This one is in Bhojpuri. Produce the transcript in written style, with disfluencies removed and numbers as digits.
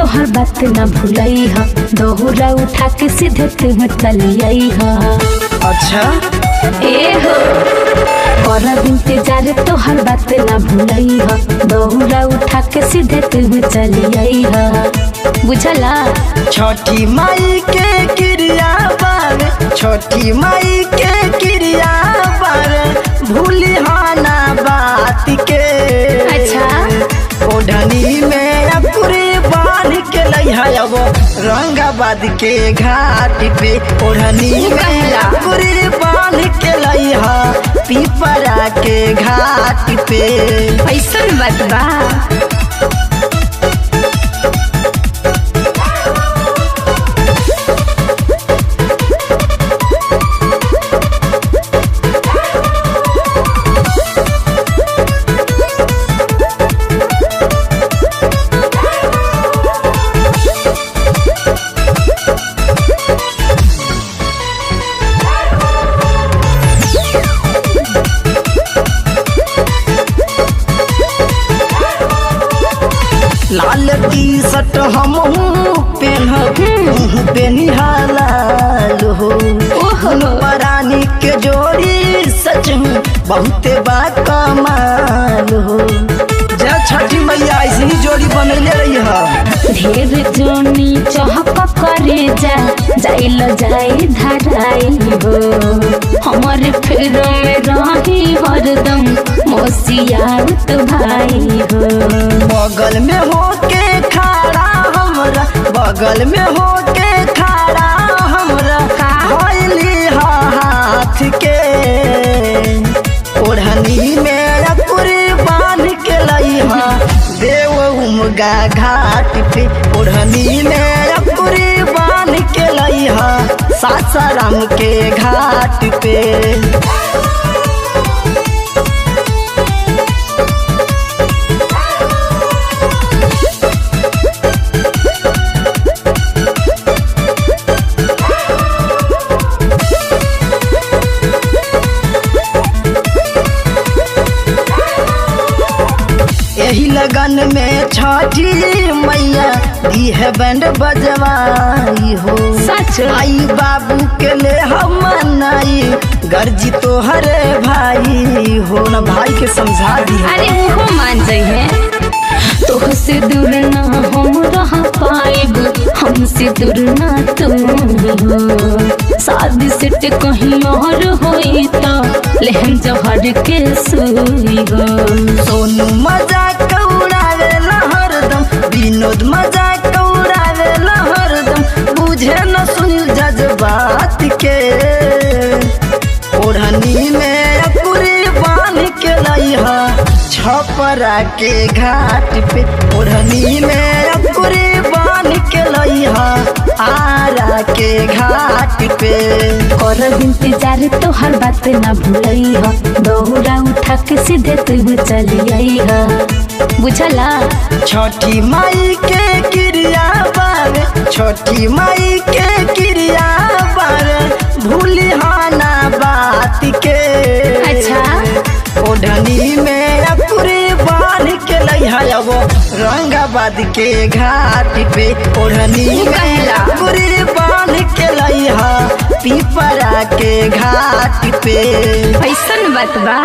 तोहर बात न भूलई ह, दोहरा उठा के सीधे तुम चलिए ह। अच्छा ए हो कर इंतजार तोहर बात न भूलई ह, दोहरा उठा के सीधे तुम चलिए ह। बुझला छठी माई के क्रिया बारे, छठी माई के क्रिया बारे, भूली हाना बात के। अच्छा ओढ़नी में अकुरी बांध के लइहा अब रंगाबाद के घाट पे। ओढ़नी में अकुरी बांध के लइहा पीपरा के घाट पे। ऐसन बात बा। लाल टी शर्ट हम पेनिहालाल हो, परानी के जोड़ी सच बहुते बा कमाल हो। जा छठी मैया ऐसी जोड़ी बनैले रही है। ढेर जोनी चहक करे जा जाइल जाई धराई हो, हमारे फेर में रही हरदम मोसियात भाई हो। बगल में होके खड़ा हमरा, बगल में होके खड़ा हमरा भइली हाथ के। ओढ़नी में अकुरी बांध के लइहा देव उमगा घाट पे। ओढ़नी में अकुरी बांध के लइहा सासाराम के घाट पे। यही लगन में छठी मैया दी है बैंड बजवाई हो। सच आई बाबू के ले हम मनाई गर्जी तो हरे भाई हो। न भाई के समझा दी। अरे वो मान जाइए तोहसे दूर ना हम रह पाएब, हमसे दूर ना तुम हो। शादी सेट कहीं और होई तो लेहम जहर के सोई हो। सोनू मजाक उड़ावे हरदम, विनोद मजाक उड़ावे हरदम, बुझे न सुनिल जज्बात के। ओढ़नी में अकुरी बांध के लइहा छपरा के घाट पे। ओढ़नी में अकुरी बांध के लइहा आरा के घाट पे। कर इंतजार तोहर बात न भूलई ह, दोहरा उठा के सीधे तुम चलिए ह। बुझला छठी माई के क्रिया बारे, छठी माई के क्रिया बारे, भूली हाना बात के। अच्छा ओढ़नी में अकुरी बांध के लइहा अब रंगाबाद के घाट पे। ओढ़नी में अकुरी बांध के लइहा पीपरा के घाट पे। ऐसन बात बा।